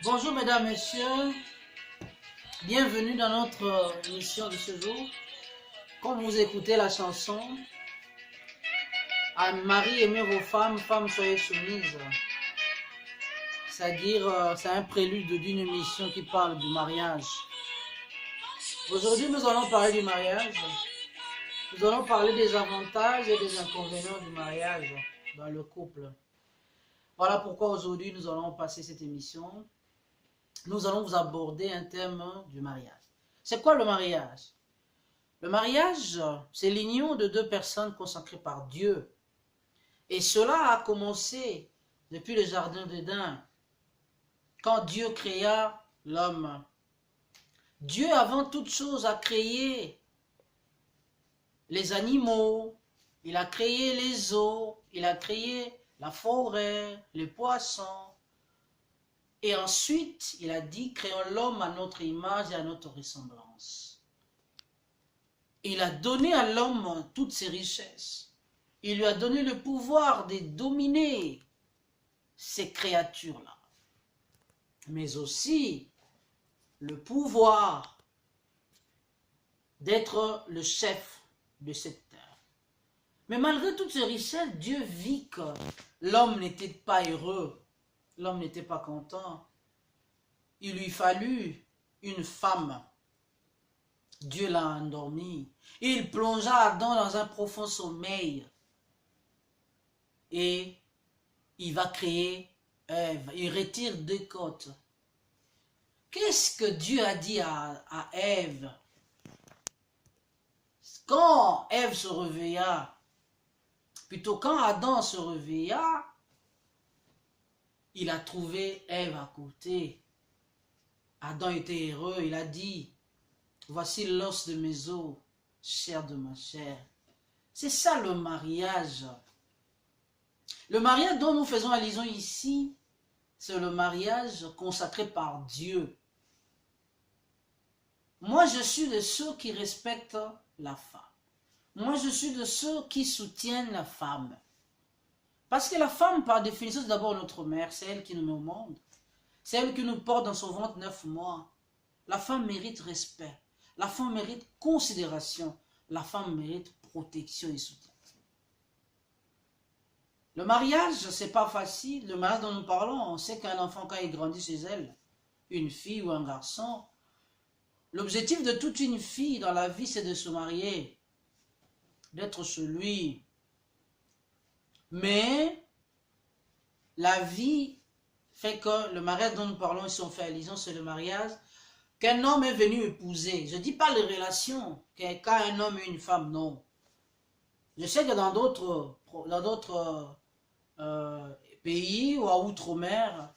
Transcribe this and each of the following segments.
Bonjour mesdames, messieurs, bienvenue dans notre émission de ce jour. Comme vous écoutez la chanson, à Marie aimez vos femmes, femmes soyez soumises. C'est-à-dire, c'est un prélude d'une émission qui parle du mariage. Aujourd'hui, nous allons parler du mariage. Nous allons parler des avantages et des inconvénients du mariage dans le couple. Voilà pourquoi aujourd'hui, nous allons passer cette émission. Nous allons vous aborder un thème du mariage. C'est quoi le mariage? Le mariage, c'est l'union de deux personnes consacrées par Dieu. Et cela a commencé depuis le jardin d'Éden, quand Dieu créa l'homme. Dieu, avant toute chose, a créé les animaux, il a créé les eaux, il a créé la forêt, les poissons. Et ensuite, il a dit, créons l'homme à notre image et à notre ressemblance. Il a donné à l'homme toutes ses richesses. Il lui a donné le pouvoir de dominer ces créatures-là. Mais aussi le pouvoir d'être le chef de cette terre. Mais malgré toutes ces richesses, Dieu vit que l'homme n'était pas heureux. L'homme n'était pas content. Il lui fallut une femme. Dieu l'a endormi. Il plongea Adam dans un profond sommeil. Et il va créer Ève. Il retire deux côtes. Qu'est-ce que Dieu a dit à Ève? Quand Ève se réveilla, plutôt quand Adam se réveilla, il a trouvé Ève à côté. Adam était heureux, il a dit, voici l'os de mes os, chair de ma chair. C'est ça le mariage. Le mariage dont nous faisons allusion ici, c'est le mariage consacré par Dieu. Moi, je suis de ceux qui respectent la femme. Moi, je suis de ceux qui soutiennent la femme. Parce que la femme, par définition, c'est d'abord notre mère, c'est elle qui nous met au monde. C'est elle qui nous porte dans son ventre 9 mois. La femme mérite respect. La femme mérite considération. La femme mérite protection et soutien. Le mariage, c'est pas facile. Le mariage dont nous parlons, on sait qu'un enfant, quand il grandit chez elle, une fille ou un garçon, l'objectif de toute une fille dans la vie, c'est de se marier, d'être chez lui. Mais la vie fait que le mariage dont nous parlons ici, on fait allusion, c'est le mariage qu'un homme est venu épouser. Je ne dis pas les relations, quand un homme et une femme, non. Je sais que dans d'autres pays ou à outre-mer,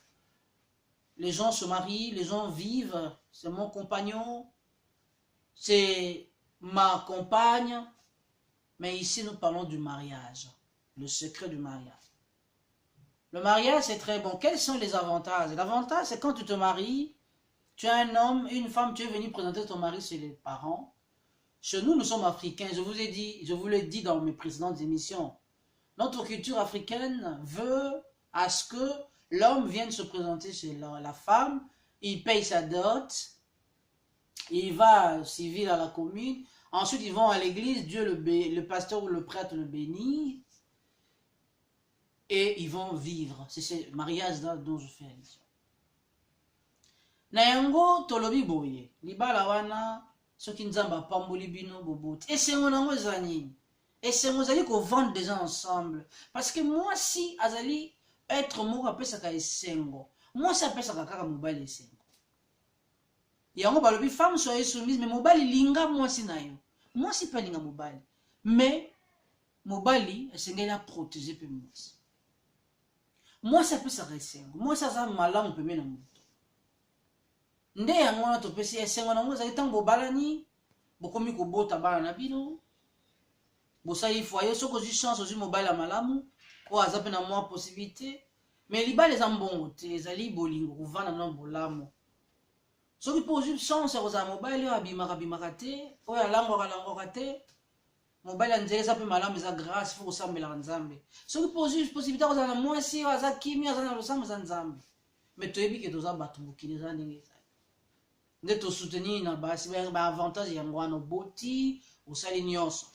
les gens se marient, les gens vivent, c'est mon compagnon, c'est ma compagne, mais ici nous parlons du mariage, le secret du mariage. Le mariage, c'est très bon. Quels sont les avantages? L'avantage, c'est quand tu te maries, tu as un homme et une femme, tu es venu présenter ton mari chez les parents. Chez nous, nous sommes africains. Je vous l'ai dit dans mes précédentes émissions. Notre culture africaine veut à ce que l'homme vienne se présenter chez la femme, il paye sa dot, il va civil à la commune, ensuite ils vont à l'église, Dieu le pasteur ou le prêtre le bénit, et ils vont vivre. C'est ce mariage dont je fais allusion. Na yango tolobi boye, libala wana soki nzamba apamboli bino boboti. Esengo nango eza nini? Esengo ezali kovendre des gens ensemble. Parce que moi si azali être moko apesaka esengo, moi si apesaka kaka mobali esengo. Yango balobi femme soyez soumise, mais mobali linga mwasi na yo. Mwasi pa linga mobali. Mais mobali esengeli aprotéger pe mwasi. Mwasi apesaka esengo, mwasi aza malamu pembeni na moto. Nde yango wana topesi esengo nango ezali ntango bobalani, bokomi kobota bana na bino, bosali foyer, soki ozwi chance ozwi mobali ya malamu, oyo aza mpe na mwa possibilité, mais libala eza mbongo te, ezali bolingo kovanda na bolamu. Soki mpe ozwi chance ya kozala mobali oyo abimaka te, oyo alangwaka te, mobali ya nzela eza mpe malamu, eza grâce, fo kosambelaka nzambe. Soki mpe ozwi possibilité ya kozala na mwasi oyo aza kimi, aza na losambo eza nzambe. mais tu es bien que tu as battu beaucoup de gens. Nde to soutenir na basi ba avantage ya ngwana boti osali nyonso.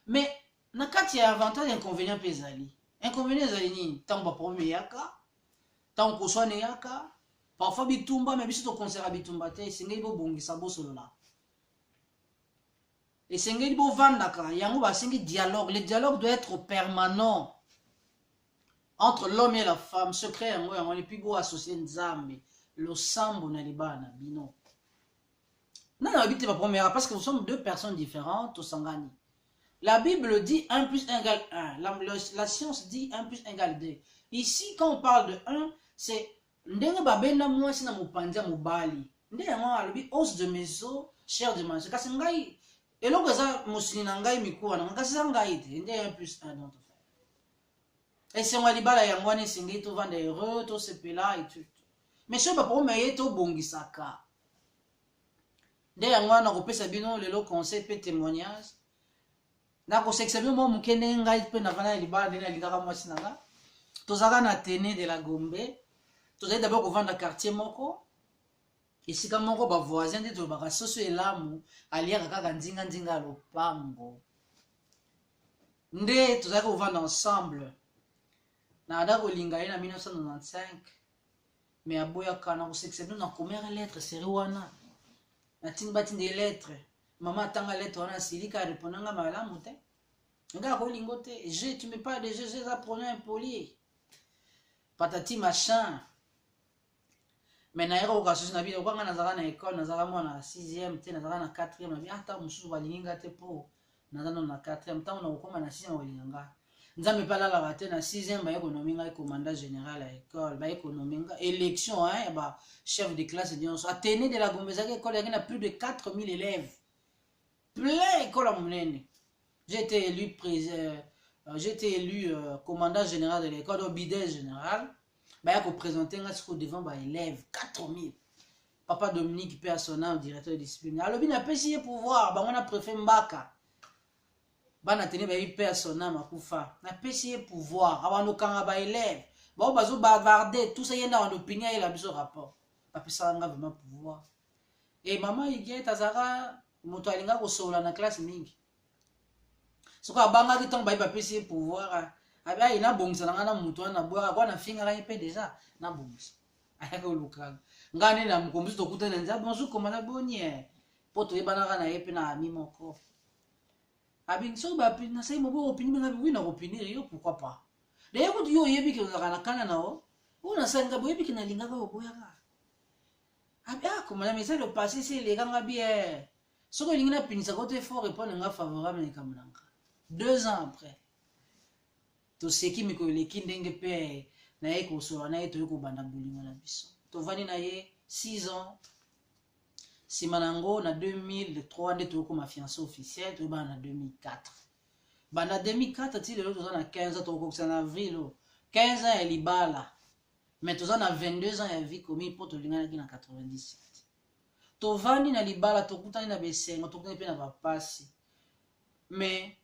Mais na kati ya avantage inconvénient pe ezali. Inconvénient ezali nini? Tant ba problème yaka, tant ko sone yaka, parfois bitumba mais biso to conserver bitumba te, sengeli bo bongisa bo solola. Et sengeli bo vandaka, yango ba sengi dialogue, le dialogue doit être permanent entre l'homme et la femme, secret yango yango et puis bo associer nzambe. Le sambo na libana bino. Non, non, habitez ma première parce que nous sommes deux personnes différentes au Sangani. La Bible dit 1 plus 1 égale 1. La science dit 1 plus 1 égale 2. Ici, quand on parle de 1, c'est ndenge babena moi si na mopanja mobali. Ndenge moi alobi os de meso, chair de manche. Kasi ngai eloko za musini na ngai mikuwa na kasi ngai te. Ndenge 1 plus 1 donc faire. Et c'est moi libala ya ngwane singi to vendre heureux, to sepela et tout. Mais si on va prendre to bongisaka. Nde yango na kopesa bino lelo conseil pe témoignage. Na ko sexabio mo mukende ngai pe na vana libala ndena lingaka mwasi nanga. Tozaka na tene de la Gombe. Tozali d'abord ko vendre quartier moko. Esika moko ba voisin nde to baka soso elamu aliaka kaka ndinga lopango. Nde tozali ko vendre ensemble. Na ada ko linga na 1995. Mais aboya kana ko sexabio na première lettre série wana. Na tinbati des lettres. Maman tanga lettre wana silika répondanga malamu te. Nga ko lingote, tu me parles de Jésus ça prenait impoli. Patati machin. Mais na yero ka sosi na bino kwanga nazaka na école nazaka mwana 6e te nazaka na 4e na bi ata mususu balinga te po nazana na 4e tant na okoma na 6e balinga. Nzambe pala la raté na 6e ba économie nga commandant général à école ba économie nga élection hein ba chef de classe de so Athénée de la Gombezaka école il y a plus de 4000 élèves plein école à Mounene. J'ai été élu commandant général de l'école au bidet général ba ko présenter nga siko devant ba élèves 4000. Papa Dominique Père Sona directeur de discipline alobi na pesi pouvoir ba on a préfet Mbaka. Bana tene ba persona makufa na pesi pouvoir abano kanga ba élève ba bazo bavarder tout ça yenda en opinion et la biso rapport ba pesa nga vraiment pouvoir et maman yige tazara moto alinga ko sola na classe mingi soka banga ki tong ba pesi pouvoir aba ina bongisa na moto na boya kwa na finga la pe déjà na bongisa ayaka lukanga ngane na mkombiso to kutana nza bonjour comment la bonnière poto yebana na yepe na ami moko. Abin so ba pina sai mo bo opinion nga bi na opinion yo pourquoi pas. D'ailleurs quand yo yebi ke na kana na o una sanga bo yebi ke na linga ka bo ya ka. Abia comme la message le passé c'est les gars bien. So ko linga pinisa côté fort répondre nga favorable na kamunanga. 2 ans après. To seki mi ko le kindenge pe na eko so na eto ko banda bulinga na biso. To vani na ye 6 ans. Simanango na 2003 nde to ko ma fiancé officiel to ba na 2004. Ba na 2004 ti lelo to na 15 ans to ko en avril 15 ans ya libala. Mais to na 22 ans ya vie commis pour to lingana ki na 97. To vani na libala to kutani na besengo to kutani pe na bapasi. Mais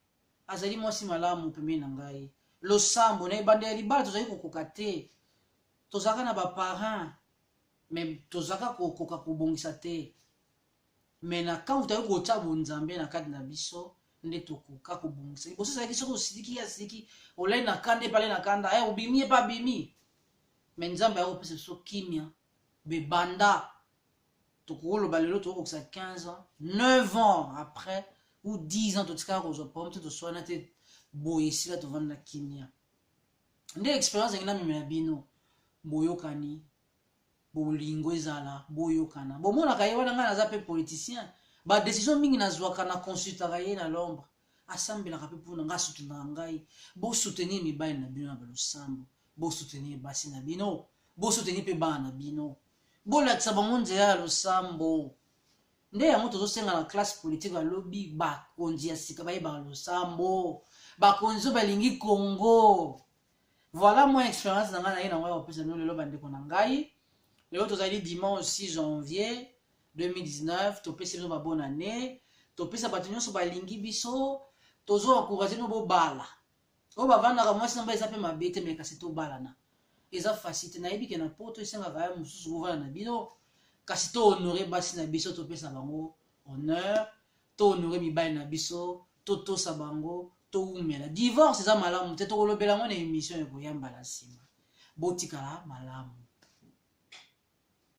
azali mwasi malamu pembe na ngai. Lo sambo na bande ya libala to zali ko kokate. To zaka na ba parents. Mais to zaka ko koka kubongisa te. Mais na quand tu as ko tsabu nzambe na kati na biso nde tokoka kobongisa liboso ezalaki soki osiliki ya siliki olai na kanda epale na kanda obimi epa bimi me nzambe akopesa biso kimia bebanda tokoloba lelo tokokisa 15 ans 9 ans après ou 10 ans totikaka kozwa pome te toswana te boye esila tovanda na kimia nde expérience engina meme ya bino boyokani bolingo ezala boyokana bomonaka ye wana ngai naza mpe politicien badécision mingi nazwaka na consultaka ye na lombre asambelaka mpe mpona ngai asoutenaka ngai bosoutenir mibali na bino na balosambo bosoutenir basi na bino bosoutenir mpe bana na bino bolakisa bango nzela ya losambo nde yango tozosenga na classe politique balobi bakonzi ya sika bayebaka losambo bakonzi oyo balingi Congo. Voilà moi expérience na ngai na ye na ngai bapesa bino lelo bandeko na ngai. Lelo tozali dimanche 6 janvier 2019 topesa biso ba bonne année topesa bato nyonso balingi biso tozo encourager no bobala o bavandaka mwasi na ba eza pe mabe te me kasi tobalana eza facile nayebi ke na poto esengaka ya mosusu kovanda na bino kasi to honore basi na biso topesa bango honneur to honore mibali na biso totosa bango toumela divorce eza malamu te tokolobela ngo na émission ekoyamba na nsima botikala malamu